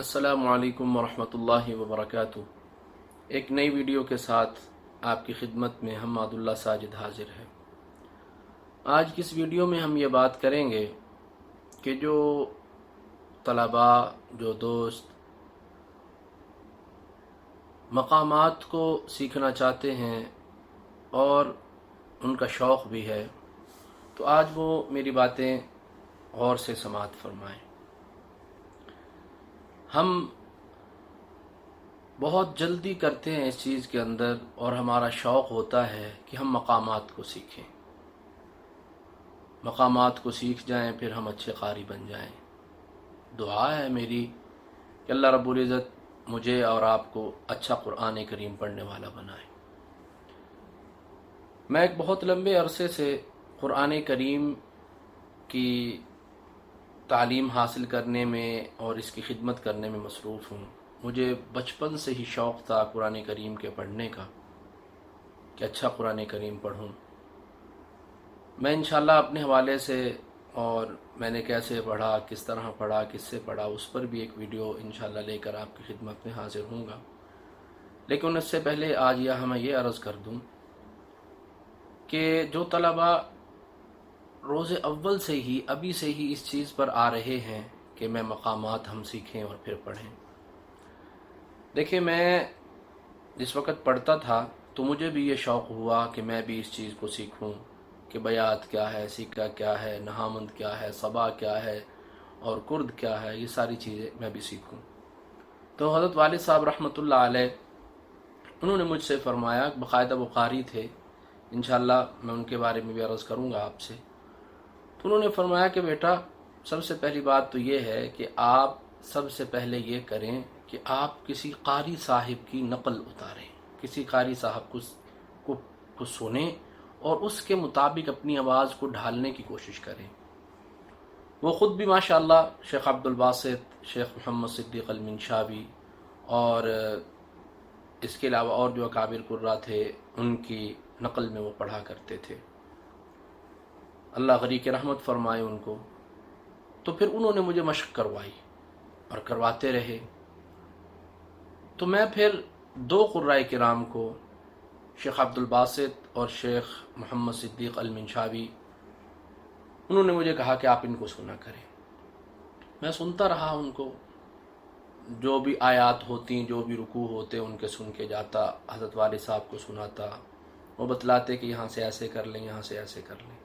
السلام علیکم ورحمۃ اللہ وبرکاتہ۔ ایک نئی ویڈیو کے ساتھ آپ کی خدمت میں حماد اللہ ساجد حاضر ہے۔ آج کی اس ویڈیو میں ہم یہ بات کریں گے کہ جو طلباء، جو دوست مقامات کو سیکھنا چاہتے ہیں اور ان کا شوق بھی ہے، تو آج وہ میری باتیں غور سے سماعت فرمائیں۔ ہم بہت جلدی کرتے ہیں اس چیز کے اندر، اور ہمارا شوق ہوتا ہے کہ ہم مقامات کو سیکھیں، مقامات کو سیکھ جائیں، پھر ہم اچھے قاری بن جائیں۔ دعا ہے میری کہ اللہ رب العزت مجھے اور آپ کو اچھا قرآن کریم پڑھنے والا بنائے۔ میں ایک بہت لمبے عرصے سے قرآن کریم کی تعلیم حاصل کرنے میں اور اس کی خدمت کرنے میں مصروف ہوں۔ مجھے بچپن سے ہی شوق تھا قرآن کریم کے پڑھنے کا، کہ اچھا قرآن کریم پڑھوں۔ میں انشاءاللہ اپنے حوالے سے، اور میں نے کیسے پڑھا، کس طرح پڑھا، کس سے پڑھا، اس پر بھی ایک ویڈیو انشاءاللہ لے کر آپ کی خدمت میں حاضر ہوں گا۔ لیکن اس سے پہلے آج یہاں میں یہ عرض کر دوں کہ جو طلباء روز اول سے ہی، ابھی سے ہی اس چیز پر آ رہے ہیں کہ میں مقامات ہم سیکھیں اور پھر پڑھیں۔ دیکھیں، میں جس وقت پڑھتا تھا تو مجھے بھی یہ شوق ہوا کہ میں بھی اس چیز کو سیکھوں کہ بیات کیا ہے، سکہ کیا ہے، نہامند کیا ہے، صبا کیا ہے، اور کرد کیا ہے، یہ ساری چیزیں میں بھی سیکھوں۔ تو حضرت والد صاحب رحمۃ اللہ علیہ، انہوں نے مجھ سے فرمایا، باقاعدہ وہ قاری تھے، انشاءاللہ میں ان کے بارے میں بھی عرض کروں گا آپ سے۔ تو انہوں نے فرمایا کہ بیٹا، سب سے پہلی بات تو یہ ہے کہ آپ سب سے پہلے یہ کریں کہ آپ کسی قاری صاحب کی نقل اتاریں، کسی قاری صاحب کو سنیں اور اس کے مطابق اپنی آواز کو ڈھالنے کی کوشش کریں۔ وہ خود بھی ماشاءاللہ شیخ عبد الباسط، شیخ محمد صدیق المنشاوی اور اس کے علاوہ اور جو اکابر قراء تھے، ان کی نقل میں وہ پڑھا کرتے تھے۔ اللہ غریق رحمت فرمائے ان کو۔ تو پھر انہوں نے مجھے مشق کروائی اور کرواتے رہے۔ تو میں پھر دو قراء کرام کو، شیخ عبد الباسط اور شیخ محمد صدیق المنشاوی، انہوں نے مجھے کہا کہ آپ ان کو سنا کریں۔ میں سنتا رہا ان کو، جو بھی آیات ہوتی، جو بھی رکوع ہوتے، ان کے سن کے جاتا، حضرت والد صاحب کو سناتا، وہ بتلاتے کہ یہاں سے ایسے کر لیں، یہاں سے ایسے کر لیں۔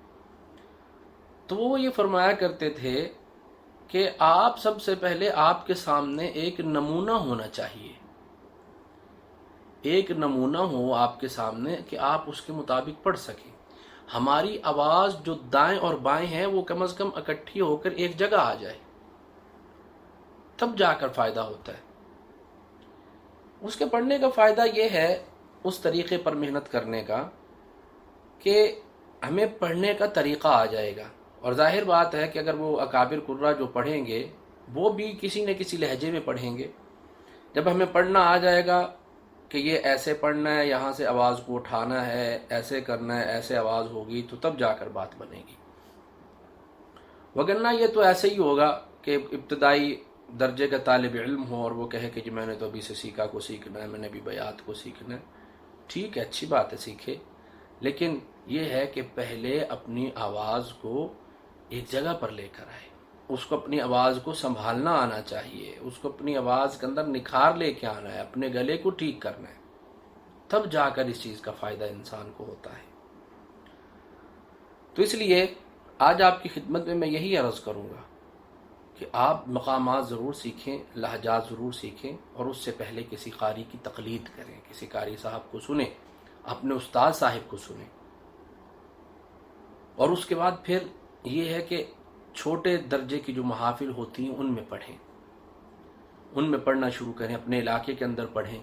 تو وہ یہ فرمایا کرتے تھے کہ آپ سب سے پہلے آپ کے سامنے ایک نمونہ ہونا چاہیے، ایک نمونہ ہو آپ کے سامنے کہ آپ اس کے مطابق پڑھ سکیں۔ ہماری آواز جو دائیں اور بائیں ہیں وہ کم از کم اکٹھی ہو کر ایک جگہ آ جائے، تب جا کر فائدہ ہوتا ہے۔ اس کے پڑھنے کا فائدہ یہ ہے، اس طریقے پر محنت کرنے کا، کہ ہمیں پڑھنے کا طریقہ آ جائے گا۔ اور ظاہر بات ہے کہ اگر وہ اکابر قراء جو پڑھیں گے وہ بھی کسی نہ کسی لہجے میں پڑھیں گے، جب ہمیں پڑھنا آ جائے گا کہ یہ ایسے پڑھنا ہے، یہاں سے آواز کو اٹھانا ہے، ایسے کرنا ہے، ایسے آواز ہوگی، تو تب جا کر بات بنے گی۔ وگرنہ یہ تو ایسے ہی ہوگا کہ ابتدائی درجے کا طالب علم ہو اور وہ کہے کہ جی میں نے تو ابھی سے سیکھا کو سیکھنا ہے، میں نے بھی بیات کو سیکھنا ہے۔ ٹھیک ہے، اچھی بات ہے، سیکھے، لیکن یہ ہے کہ پہلے اپنی آواز کو ایک جگہ پر لے کر آئے، اس کو اپنی آواز کو سنبھالنا آنا چاہیے، اس کو اپنی آواز کے اندر نکھار لے کے آنا ہے، اپنے گلے کو ٹھیک کرنا ہے، تب جا کر اس چیز کا فائدہ انسان کو ہوتا ہے۔ تو اس لیے آج آپ کی خدمت میں یہی عرض کروں گا کہ آپ مقامات ضرور سیکھیں، لہجات ضرور سیکھیں، اور اس سے پہلے کسی قاری کی تقلید کریں، کسی قاری صاحب کو سنیں، اپنے استاد صاحب کو سنیں۔ اور اس کے بعد پھر یہ ہے کہ چھوٹے درجے کی جو محافل ہوتی ہیں ان میں پڑھیں، ان میں پڑھنا شروع کریں، اپنے علاقے کے اندر پڑھیں،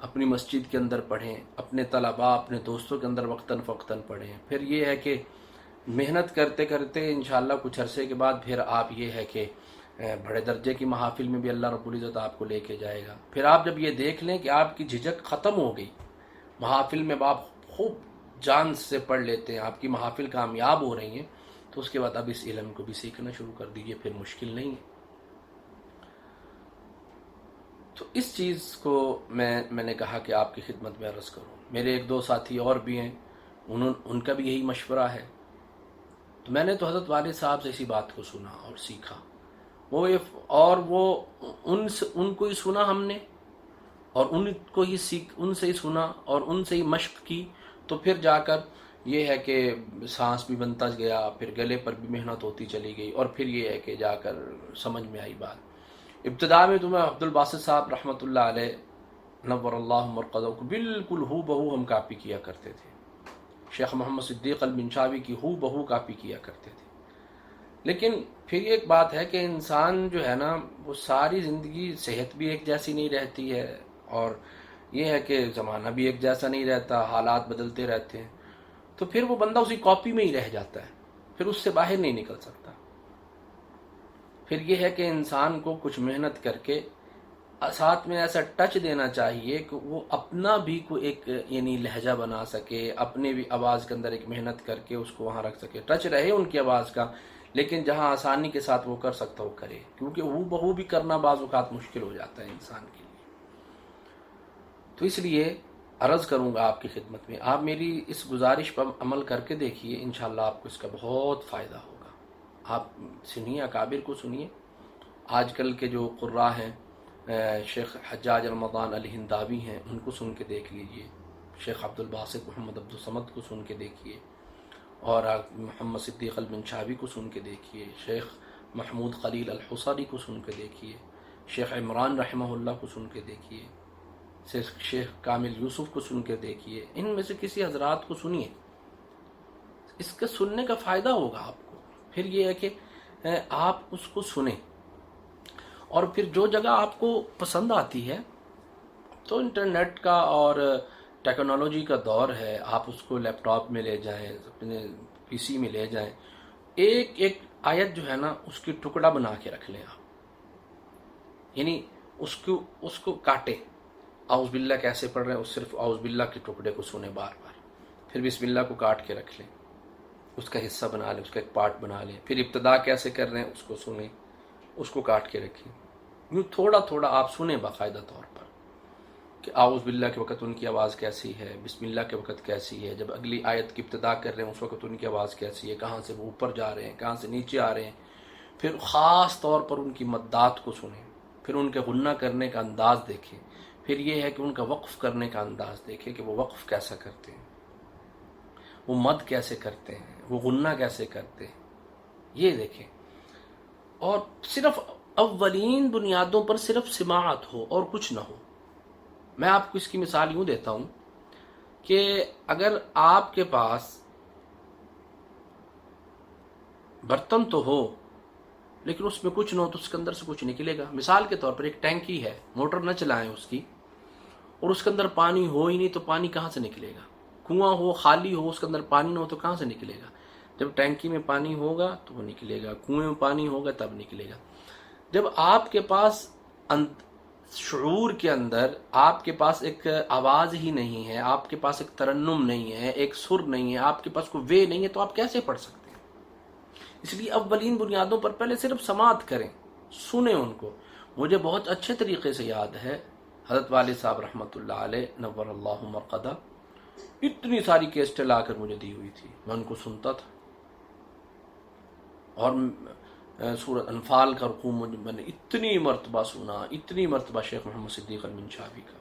اپنی مسجد کے اندر پڑھیں، اپنے طلباء، اپنے دوستوں کے اندر وقتاً فوقتاً پڑھیں۔ پھر یہ ہے کہ محنت کرتے کرتے انشاءاللہ کچھ عرصے کے بعد پھر آپ یہ ہے کہ بڑے درجے کی محافل میں بھی اللہ رب العزت آپ کو لے کے جائے گا۔ پھر آپ جب یہ دیکھ لیں کہ آپ کی جھجک ختم ہو گئی، محافل میں آپ خوب جان سے پڑھ لیتے ہیں، آپ کی محافل کامیاب ہو رہی ہیں، تو اس کے بعد اب اس علم کو بھی سیکھنا شروع کر دیجئے، پھر مشکل نہیں ہے۔ اس چیز کو میں نے کہا کہ آپ کی خدمت میں عرض کروں. میرے ایک دو ساتھی اور بھی ہیں، ان کا بھی یہی مشورہ ہے. تو میں نے تو حضرت والد صاحب سے اسی بات کو سنا اور سیکھا. وہ ان کو ہی سنا ہم نے، اور ان سے ہی سنا اور ان سے ہی مشق کی. تو پھر جا کر یہ ہے کہ سانس بھی بنتا گیا، پھر گلے پر بھی محنت ہوتی چلی گئی، اور پھر یہ ہے کہ جا کر سمجھ میں آئی بات. ابتدا میں تو میں عبد الباسط صاحب رحمۃ اللہ علیہ نور اللہ مرقدہ کو بالکل ہو بہو ہم کاپی کیا کرتے تھے. شیخ محمد صدیق المنشاوی کی ہو بہو کاپی کیا کرتے تھے. لیکن پھر یہ ایک بات ہے کہ انسان جو ہے نا وہ ساری زندگی صحت بھی ایک جیسی نہیں رہتی ہے، اور یہ ہے کہ زمانہ بھی ایک جیسا نہیں رہتا، حالات بدلتے رہتے ہیں. تو پھر وہ بندہ اسی کاپی میں ہی رہ جاتا ہے، پھر اس سے باہر نہیں نکل سکتا. پھر یہ ہے کہ انسان کو کچھ محنت کر کے ساتھ میں ایسا ٹچ دینا چاہیے کہ وہ اپنا بھی کوئی ایک یعنی لہجہ بنا سکے، اپنے بھی آواز کے اندر ایک محنت کر کے اس کو وہاں رکھ سکے. ٹچ رہے ان کی آواز کا، لیکن جہاں آسانی کے ساتھ وہ کر سکتا وہ کرے، کیونکہ وہ بہو بھی کرنا بعض اوقات مشکل ہو جاتا ہے انسان کے لیے. تو اس لیے عرض کروں گا آپ کی خدمت میں، آپ میری اس گزارش پر عمل کر کے دیکھیے، انشاءاللہ آپ کو اس کا بہت فائدہ ہوگا. آپ سنیے، اکابر کو سنیے. آج کل کے جو قراء ہیں، شیخ حجاج رمضان الہنداوی ہیں، ان کو سن کے دیکھ لیجئے. شیخ عبد الباسط محمد عبد الصمد کو سن کے دیکھیے، اور محمد صدیق المنشاوی کو سن کے دیکھیے. شیخ محمود خلیل الحصری کو سن کے دیکھیے. شیخ عمران رحمہ اللہ کو سن کے دیکھیے. شیخ کامل یوسف کو سن کے دیکھیے. ان میں سے کسی حضرات کو سنیے، اس کے سننے کا فائدہ ہوگا آپ کو. پھر یہ ہے کہ آپ اس کو سنیں، اور پھر جو جگہ آپ کو پسند آتی ہے، تو انٹرنیٹ کا اور ٹیکنالوجی کا دور ہے، آپ اس کو لیپ ٹاپ میں لے جائیں، اپنے پی سی میں لے جائیں. ایک ایک آیت جو ہے نا اس کی ٹکڑا بنا کے رکھ لیں آپ، یعنی اس کو کاٹیں. اعوذ باللہ کیسے پڑھ رہے ہیں، صرف اعوذ باللہ کے ٹکڑے کو سنیں بار بار. پھر بسم اللہ کو کاٹ کے رکھ لیں، اس کا حصہ بنا لیں، اس کا ایک پارٹ بنا لیں. پھر ابتدا کیسے کر رہے ہیں اس کو سنیں، اس کو کاٹ کے رکھیں. یوں تھوڑا تھوڑا آپ سنیں باقاعدہ طور پر کہ اعوذ باللہ کے وقت ان کی آواز کیسی ہے، بسم اللہ کے وقت کیسی ہے، جب اگلی آیت کی ابتدا کر رہے ہیں اس وقت ان کی آواز کیسی ہے، کہاں سے وہ اوپر جا رہے ہیں، کہاں سے نیچے آ رہے ہیں. پھر خاص طور پر ان کی مدات کو سنیں، پھر ان کے غنہ کرنے کا انداز دیکھیں. پھر یہ ہے کہ ان کا وقف کرنے کا انداز دیکھیں کہ وہ وقف کیسا کرتے ہیں، وہ مد کیسے کرتے ہیں، وہ غنہ کیسے کرتے ہیں، یہ دیکھیں. اور صرف اولین بنیادوں پر صرف سماعت ہو اور کچھ نہ ہو. میں آپ کو اس کی مثال یوں دیتا ہوں کہ اگر آپ کے پاس برتن تو ہو لیکن اس میں کچھ نہ ہو تو اس کے اندر سے کچھ نکلے گا. مثال کے طور پر ایک ٹینکی ہے، موٹر نہ چلائیں اس کی، اور اس کے اندر پانی ہو ہی نہیں تو پانی کہاں سے نکلے گا. کنواں ہو خالی ہو، اس کے اندر پانی نہ ہو تو کہاں سے نکلے گا. جب ٹینکی میں پانی ہوگا تو وہ نکلے گا، کنویں میں پانی ہوگا تب نکلے گا. جب آپ کے پاس شعور کے اندر آپ کے پاس ایک آواز ہی نہیں ہے، آپ کے پاس ایک ترنم نہیں ہے، ایک سر نہیں ہے، آپ کے پاس کوئی وے نہیں ہے، تو آپ کیسے پڑھ سکتے ہیں. اس لیے اولین بنیادوں پر پہلے صرف سماعت کریں، سنیں ان کو. مجھے بہت اچھے طریقے سے یاد ہے حضرت والد صاحب رحمۃ اللہ علیہ نور اللہ مرقدہ اتنی ساری کیسٹیں لا کر مجھے دی ہوئی تھی، میں ان کو سنتا تھا. اور سورۃ انفال کا رکوع میں نے اتنی مرتبہ سنا، اتنی مرتبہ شیخ محمد صدیق المنشاوی کا.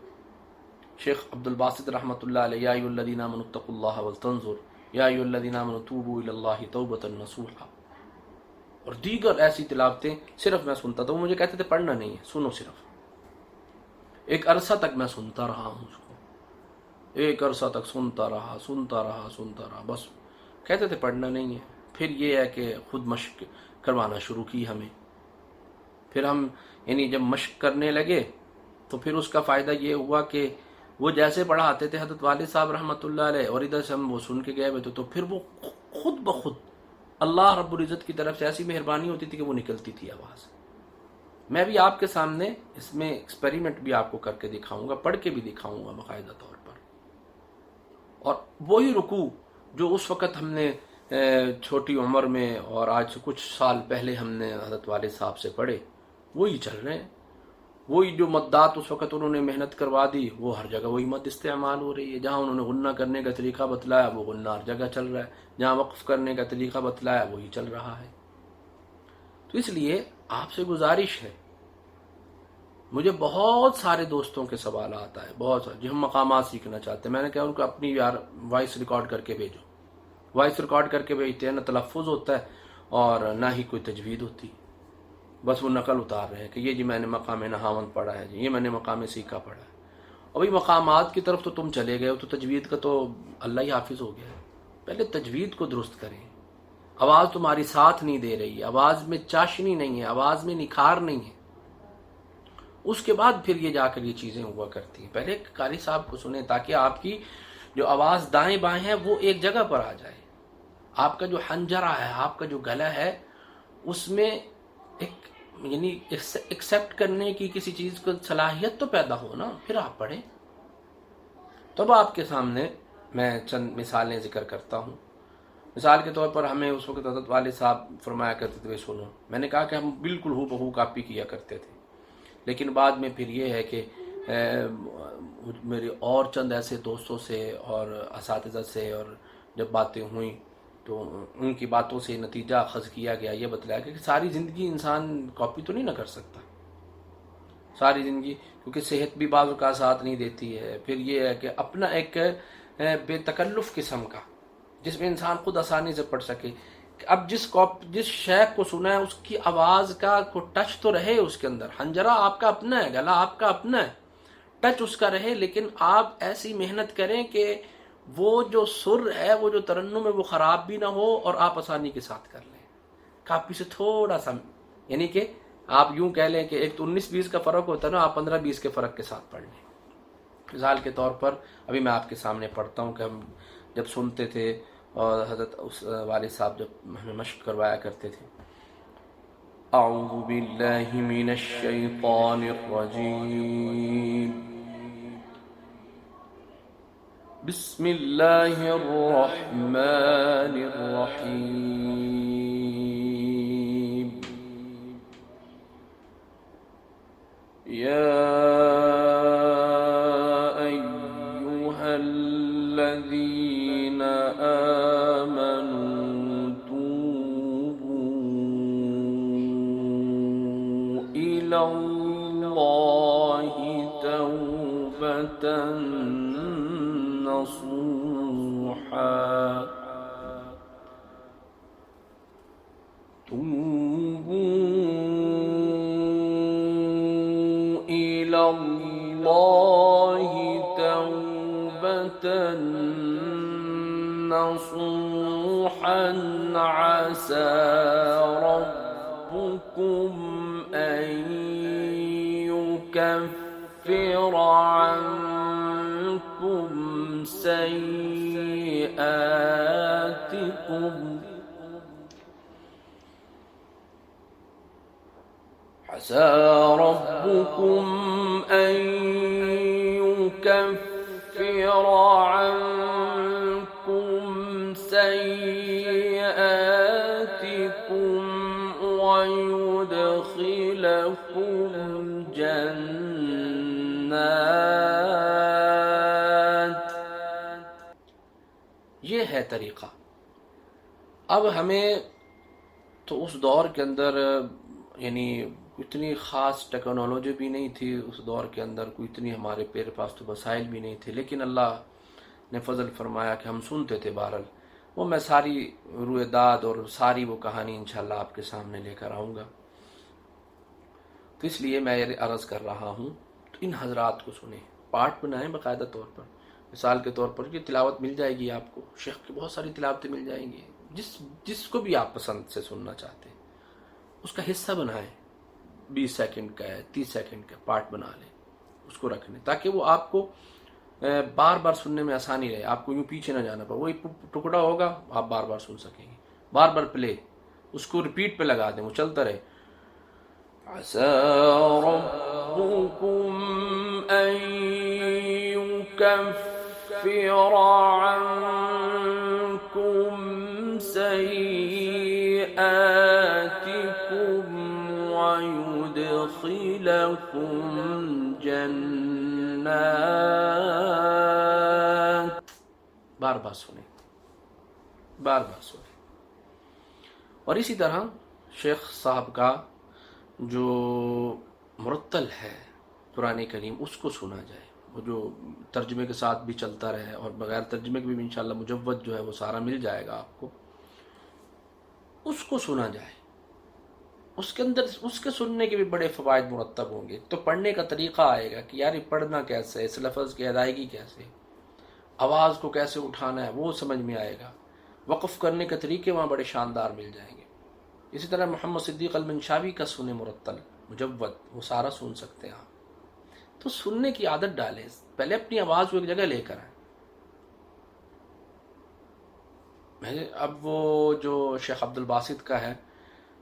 شیخ عبد الباسط رحمۃ اللہ علیہ یا ایھا الذین آمنوا اتقوا اللہ ولتنظر یا ایھا الذین آمنوا توبوا الی اللہ توبۃ نصوحا، اور دیگر ایسی تلاوتیں صرف میں سنتا تھا. وہ مجھے کہتے تھے پڑھنا نہیں ہے، سنو صرف. ایک عرصہ تک میں سنتا رہا ہوں اس کو، ایک عرصہ تک سنتا رہا، بس کہتے تھے پڑھنا نہیں ہے. پھر یہ ہے کہ خود مشق کروانا شروع کی ہمیں. پھر ہم یعنی جب مشق کرنے لگے تو پھر اس کا فائدہ یہ ہوا کہ وہ جیسے پڑھاتے تھے حضرت والد صاحب رحمۃ اللہ علیہ، اور ادھر سے ہم وہ سن کے گئے ہوئے تھے، تو پھر وہ خود بخود اللہ رب العزت کی طرف سے ایسی مہربانی ہوتی تھی کہ وہ نکلتی تھی آواز. میں بھی آپ کے سامنے اس میں ایکسپیریمنٹ بھی آپ کو کر کے دکھاؤں گا، پڑھ کے بھی دکھاؤں گا باقاعدہ طور پر. اور وہی رکوع جو اس وقت ہم نے چھوٹی عمر میں اور آج سے کچھ سال پہلے ہم نے حضرت والد صاحب سے پڑھے، وہی چل رہے ہیں. وہی جو مدات اس وقت انہوں نے محنت کروا دی وہ ہر جگہ وہی مد استعمال ہو رہی ہے. جہاں انہوں نے غنہ کرنے کا طریقہ بتلایا وہ غنہ ہر جگہ چل رہا ہے، جہاں وقف کرنے کا طریقہ بتلایا وہی چل رہا ہے. تو اس لیے آپ سے گزارش ہے، مجھے بہت سارے دوستوں کے سوال آتا ہے، بہت سارے جو ہم مقامات سیکھنا چاہتے ہیں. میں نے کہا ان کو اپنی یار وائس ریکارڈ کر کے بھیجو. وائس ریکارڈ کر کے بھیجتے ہیں، نہ تلفظ ہوتا ہے اور نہ ہی کوئی تجوید ہوتی، بس وہ نقل اتار رہے ہیں کہ یہ جی میں نے مقام نہاوند پڑھا ہے، جی یہ میں نے مقام سیکھا پڑھا ہے. اور بھائی مقامات کی طرف تو تم چلے گئے ہو تو تجوید کا تو اللہ ہی حافظ ہو گیا ہے. پہلے تجوید کو درست کریں. آواز تمہاری ساتھ نہیں دے رہی، آواز میں چاشنی نہیں ہے، آواز میں نکھار نہیں ہے، اس کے بعد پھر یہ جا کر یہ چیزیں ہوا کرتی ہیں. پہلے قاری صاحب کو سنیں تاکہ آپ کی جو آواز دائیں بائیں ہے وہ ایک جگہ پر آ جائے. آپ کا جو حنجرہ ہے، آپ کا جو گلا ہے، اس میں ایک یعنی ایکسیپٹ کرنے کی کسی چیز کو صلاحیت تو پیدا ہو نا، پھر آپ پڑھیں. تب آپ کے سامنے میں چند مثالیں ذکر کرتا ہوں. مثال کے طور پر ہمیں اس وقت حضرت والد صاحب فرمایا کرتے تھے سنو. میں نے کہا کہ ہم بالکل ہو بہو کاپی کیا کرتے تھے، لیکن بعد میں پھر یہ ہے کہ میرے اور چند ایسے دوستوں سے اور اساتذہ سے اور جب باتیں ہوئیں تو ان کی باتوں سے نتیجہ اخذ کیا گیا، یہ بتلایا کہ ساری زندگی انسان کاپی تو نہیں نہ کر سکتا. ساری زندگی کیونکہ صحت بھی بعض اوقات ساتھ نہیں دیتی ہے. پھر یہ ہے کہ اپنا ایک بے تکلف قسم کا جس میں انسان خود آسانی سے پڑھ سکے. اب جس شیخ کو سنا ہے اس کی آواز کا کوئی ٹچ تو رہے اس کے اندر. حنجرہ آپ کا اپنا ہے، گلا آپ کا اپنا ہے، ٹچ اس کا رہے، لیکن آپ ایسی محنت کریں کہ وہ جو سر ہے، وہ جو ترنم ہے، وہ خراب بھی نہ ہو اور آپ آسانی کے ساتھ کر لیں. کاپی سے تھوڑا سا یعنی کہ آپ یوں کہہ لیں کہ ایک تو 19-20 کا فرق ہوتا ہے نا، آپ 15-20 کے فرق کے ساتھ پڑھ لیں. مثال کے طور پر ابھی میں آپ کے سامنے پڑھتا ہوں کہ ہم جب سنتے تھے اور حضرت اس والد صاحب جب ہمیں مشق کروایا کرتے تھے. اعوذ باللہ من الشیطان الرجیم، بسم اللہ الرحمن الرحیم. یا ایہا الذین آمنوا توبوا الی اللہ توبۃ نصوحا. إلى الله توبة نصوحا عسى ربكم أن يكفر عنكم سيئاتكم عسى ربكم أن يكفر عنكم سيئاتكم ويدخلكم جنات. یہ ہے طریقہ. اب ہمیں تو اس دور کے اندر یعنی اتنی خاص ٹیکنالوجی بھی نہیں تھی اس دور کے اندر، کوئی اتنی ہمارے پاس تو وسائل بھی نہیں تھے، لیکن اللہ نے فضل فرمایا کہ ہم سنتے تھے. بہرحال وہ میں ساری رویداد اور ساری وہ کہانی انشاءاللہ آپ کے سامنے لے کر آؤں گا. تو اس لیے میں یہ عرض کر رہا ہوں تو ان حضرات کو سنیں، پارٹ بنائیں باقاعدہ طور پر. مثال کے طور پر یہ تلاوت مل جائے گی آپ کو، شیخ کی بہت ساری تلاوتیں مل جائیں گی، جس کو بھی آپ پسند سے سننا چاہتے ہیں اس کا حصہ بنائیں. 20 سیکنڈ کا ہے، 30 سیکنڈ کا پارٹ بنا لیں، اس کو رکھ لیں تاکہ وہ آپ کو بار بار سننے میں آسانی رہے، آپ کو یوں پیچھے نہ جانا پڑے. وہی ٹکڑا ہوگا آپ بار بار سن سکیں گے. بار بار پلے، اس کو ریپیٹ پہ لگا دیں، وہ چلتا رہے. عسى ربكم أن يكفر عنكم سيئاتكم ويدخلكم وندخلكم جنات، بار بار سنیں، بار بار سنیں۔ اور اسی طرح شیخ صاحب کا جو مرتل ہے قرآن کریم اس کو سنا جائے، وہ جو ترجمے کے ساتھ بھی چلتا رہے، اور بغیر ترجمے کے بھی انشاءاللہ مجود جو ہے وہ سارا مل جائے گا آپ کو، اس کو سنا جائے۔ اس کے اندر اس کے سننے کے بھی بڑے فوائد مرتب ہوں گے۔ تو پڑھنے کا طریقہ آئے گا کہ یار یہ پڑھنا کیسے ہے، اس لفظ کی ادائیگی کیسے، آواز کو کیسے اٹھانا ہے وہ سمجھ میں آئے گا، وقف کرنے کے طریقے وہاں بڑے شاندار مل جائیں گے۔ اسی طرح محمد صدیق المنشاوی کا سنیں مرتل مجود، وہ سارا سن سکتے ہیں آپ۔ تو سننے کی عادت ڈالیں، پہلے اپنی آواز کو ایک جگہ لے کر آئیں۔ اب وہ جو شیخ عبد الباسط کا ہے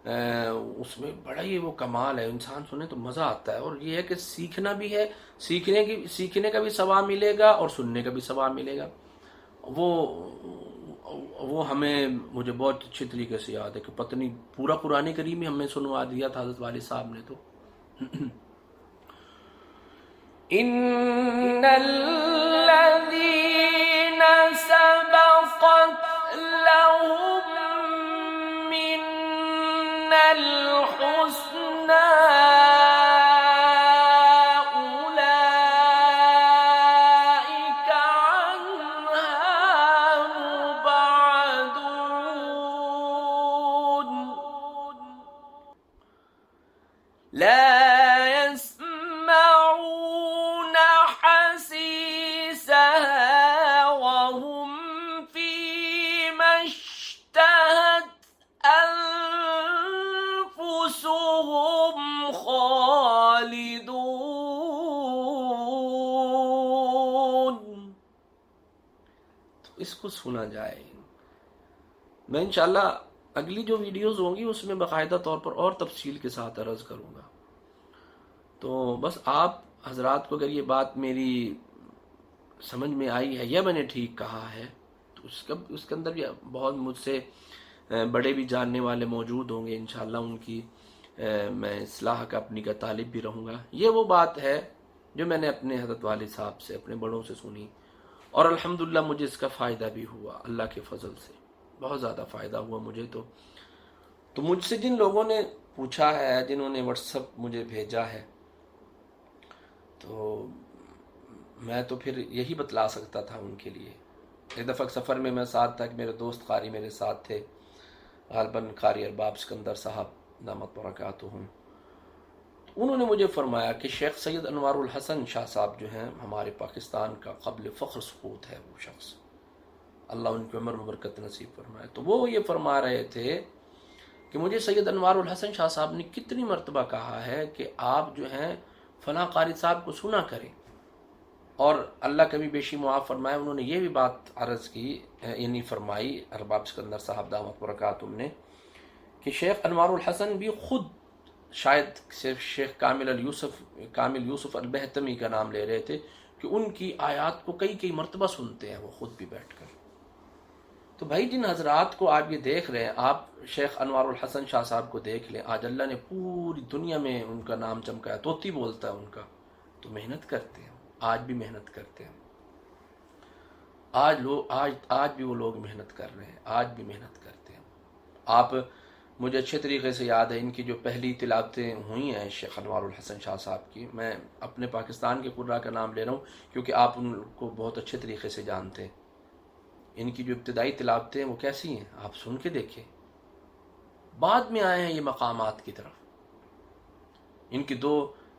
اس میں بڑا ہی وہ کمال ہے، انسان سنے تو مزہ آتا ہے، اور یہ ہے کہ سیکھنا بھی ہے، سیکھنے کا بھی ثواب ملے گا اور سننے کا بھی ثواب ملے گا۔ وہ ہمیں مجھے بہت اچھی طریقے سے یاد ہے کہ پتہ نہیں پورا قرآن کریم ہی ہمیں سنوا دیا تھا حضرت والد صاحب نے۔ تو ان الذين سبقت لهم منا الحسنى أولئك عنها مبعدون لا يسمعون حسيسها وهم فيما اشتهت أنفسهم خالدون۔ تو اس کو سنا جائے۔ میں انشاءاللہ اگلی جو ویڈیوز ہوں گی اس میں باقاعدہ طور پر اور تفصیل کے ساتھ عرض کروں گا۔ تو بس آپ حضرات کو اگر یہ بات میری سمجھ میں آئی ہے یا میں نے ٹھیک کہا ہے تو اس کے اندر بھی بہت مجھ سے بڑے بھی جاننے والے موجود ہوں گے، انشاءاللہ ان کی میں اصلاح کا اپنی کا طالب بھی رہوں گا۔ یہ وہ بات ہے جو میں نے اپنے حضرت والد صاحب سے، اپنے بڑوں سے سنی، اور الحمدللہ مجھے اس کا فائدہ بھی ہوا، اللہ کے فضل سے بہت زیادہ فائدہ ہوا مجھے۔ تو مجھ سے جن لوگوں نے پوچھا ہے، جنہوں نے واٹس ایپ مجھے بھیجا ہے، تو میں تو پھر یہی بتلا سکتا تھا ان کے لیے۔ ایک دفعہ سفر میں ساتھ تھا کہ میرے دوست قاری میرے ساتھ تھے، غالباً قاری ارباب سکندر صاحب دامت برکاتہم۔ انہوں نے مجھے فرمایا کہ شیخ سید انوار الحسن شاہ صاحب جو ہیں ہمارے پاکستان کا قبل فخر سپوت ہے، وہ شخص اللہ ان کی عمر میں برکت نصیب فرمائے۔ تو وہ یہ فرما رہے تھے کہ مجھے سید انوار الحسن شاہ صاحب نے کتنی مرتبہ کہا ہے کہ آپ جو ہیں فلاں قاری صاحب کو سنا کریں، اور اللہ کبھی بیشی معاف فرمائے انہوں نے یہ بھی بات عرض کی، یعنی فرمائی ارباب سکندر صاحب دامت برکاتہم نے، کہ شیخ انوار الحسن بھی خود شاید صرف شیخ کامل یوسف البہتمی کا نام لے رہے تھے کہ ان کی آیات کو کئی مرتبہ سنتے ہیں وہ خود بھی بیٹھ کر۔ تو بھائی جن حضرات کو آپ یہ دیکھ رہے ہیں، آپ شیخ انوار الحسن شاہ صاحب کو دیکھ لیں، آج اللہ نے پوری دنیا میں ان کا نام چمکایا، طوطی بولتا ہے ان کا، تو محنت کرتے ہیں، آج بھی محنت کرتے ہیں، آج بھی وہ لوگ محنت کر رہے ہیں، آج بھی محنت کرتے ہیں۔ آپ مجھے اچھے طریقے سے یاد ہے ان کی جو پہلی تلاوتیں ہوئی ہیں شیخ انوار الحسن شاہ صاحب کی، میں اپنے پاکستان کے قراء کا نام لے رہا ہوں کیونکہ آپ ان کو بہت اچھے طریقے سے جانتے ہیں۔ ان کی جو ابتدائی تلاوتیں ہیں وہ کیسی ہیں آپ سن کے دیکھیں، بعد میں آئے ہیں یہ مقامات کی طرف۔ ان کی 2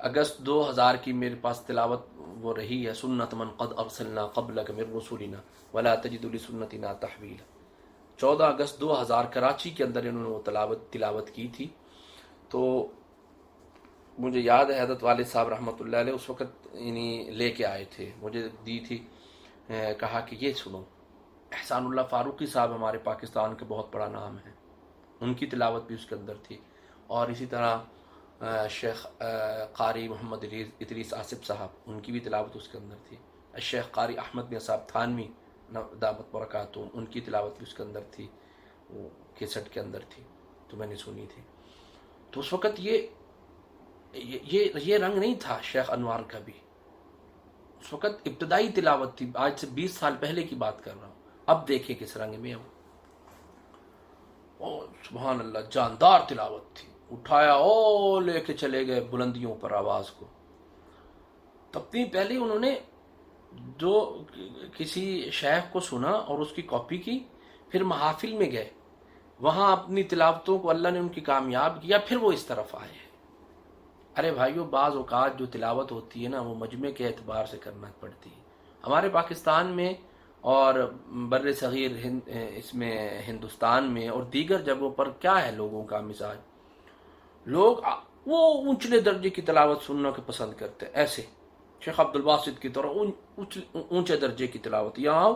اگست 2000 کی میرے پاس تلاوت وہ رہی ہے، سنت من قد ارسلنا قبلک من رسولنا ولا تجد لسنتنا تحویلا۔ 14 اگست 2000 کراچی کے اندر انہوں نے وہ تلاوت کی تھی۔ تو مجھے یاد ہے حضرت والد صاحب رحمۃ اللہ علیہ اس وقت یعنی لے کے آئے تھے، مجھے دی تھی، کہا کہ یہ سنو۔ احسان اللہ فاروقی صاحب ہمارے پاکستان کے بہت بڑا نام ہے، ان کی تلاوت بھی اس کے اندر تھی، اور اسی طرح شیخ قاری محمد ادریس آصف صاحب، ان کی بھی تلاوت اس کے اندر تھی۔ الشیخ قاری احمد بن صاحب تھانوی دامت برکاتہم، ان کی تلاوت بھی اس کے اندر تھی، وہ کیسٹ کے اندر تھی، تو میں نے سنی تھی۔ تو اس وقت یہ یہ رنگ نہیں تھا شیخ انوار کا بھی. اس وقت ابتدائی تلاوت تھی، آج سے 20 سال پہلے کی بات کر رہا ہوں. اب دیکھیں کس رنگ میں ہوں. سبحان اللہ، جاندار تلاوت تھی. اٹھایا او لے کے چلے گئے بلندیوں پر آواز کو. تب پہلے انہوں نے جو کسی شیخ کو سنا اور اس کی کاپی کی، پھر محافل میں گئے، وہاں اپنی تلاوتوں کو اللہ نے ان کی کامیاب کیا، پھر وہ اس طرف آئے. ارے بھائیو، بعض اوقات جو تلاوت ہوتی ہے نا، وہ مجمع کے اعتبار سے کرنا پڑتی ہے. ہمارے پاکستان میں اور بر صغیر اس میں ہندوستان میں اور دیگر جگہوں پر کیا ہے لوگوں کا مزاج، لوگ وہ اونچلے درجے کی تلاوت سننا کے پسند کرتے ہیں. ایسے شیخ عبد الباسط کی طرح اونچے درجے کی تلاوت. یہاں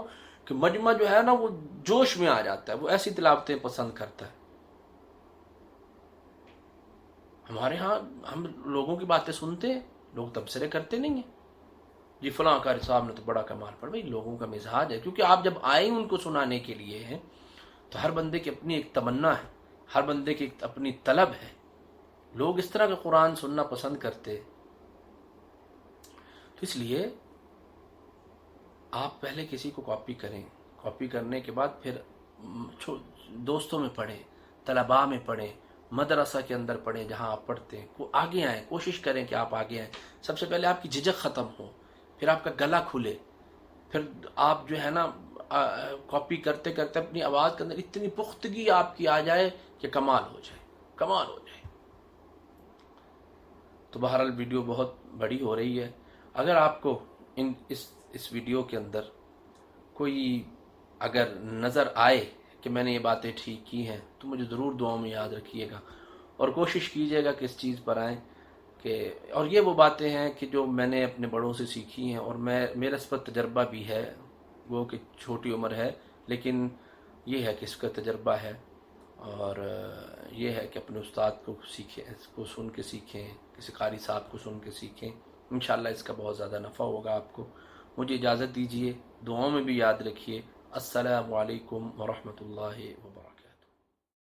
کہ مجمع جو ہے نا وہ جوش میں آ جاتا ہے، وہ ایسی تلاوتیں پسند کرتا ہے. ہمارے ہاں ہم لوگوں کی باتیں سنتے ہیں، لوگ تبصرے کرتے نہیں ہیں. جی فلاں قاری صاحب نے تو بڑا کمال پڑھا. بھائی لوگوں کا مزاج ہے، کیونکہ آپ جب آئیں ان کو سنانے کے لیے ہیں تو ہر بندے کی اپنی ایک تمنا ہے، ہر بندے کی اپنی طلب ہے. لوگ اس طرح کا قرآن سننا پسند کرتے. تو اس لیے آپ پہلے کسی کو کاپی کریں، کاپی کرنے کے بعد پھر دوستوں میں پڑھیں، طلباء میں پڑھیں، مدرسہ کے اندر پڑھیں جہاں آپ پڑھتے ہیں. آگے آئیں، کوشش کریں کہ آپ آگے آئیں. سب سے پہلے آپ کی جھجک ختم ہو، پھر آپ کا گلا کھلے، پھر آپ جو ہے نا کاپی کرتے کرتے اپنی آواز کے اندر اتنی پختگی آپ کی آ جائے کہ کمال ہو جائے، کمال ہو جائے. تو بہرحال ویڈیو بہت بڑی ہو رہی ہے. اگر آپ کو اس ویڈیو کے اندر کوئی اگر نظر آئے کہ میں نے یہ باتیں ٹھیک کی ہیں تو مجھے ضرور دعاؤں میں یاد رکھیے گا، اور کوشش کیجیے گا کہ اس چیز پر آئیں کہ اور یہ وہ باتیں ہیں کہ جو میں نے اپنے بڑوں سے سیکھی ہیں، اور میرا اس پر تجربہ بھی ہے. وہ کہ چھوٹی عمر ہے لیکن یہ ہے کہ اس کا تجربہ ہے، اور یہ ہے کہ اپنے استاد کو سیکھیں، اس کو سن کے سیکھیں، کسی قاری صاحب کو سن کے سیکھیں. انشاءاللہ اس کا بہت زیادہ نفع ہوگا آپ کو. مجھے اجازت دیجیے، دعاؤں میں بھی یاد رکھیے. السلام علیکم ورحمۃ اللہ وبرکاتہ.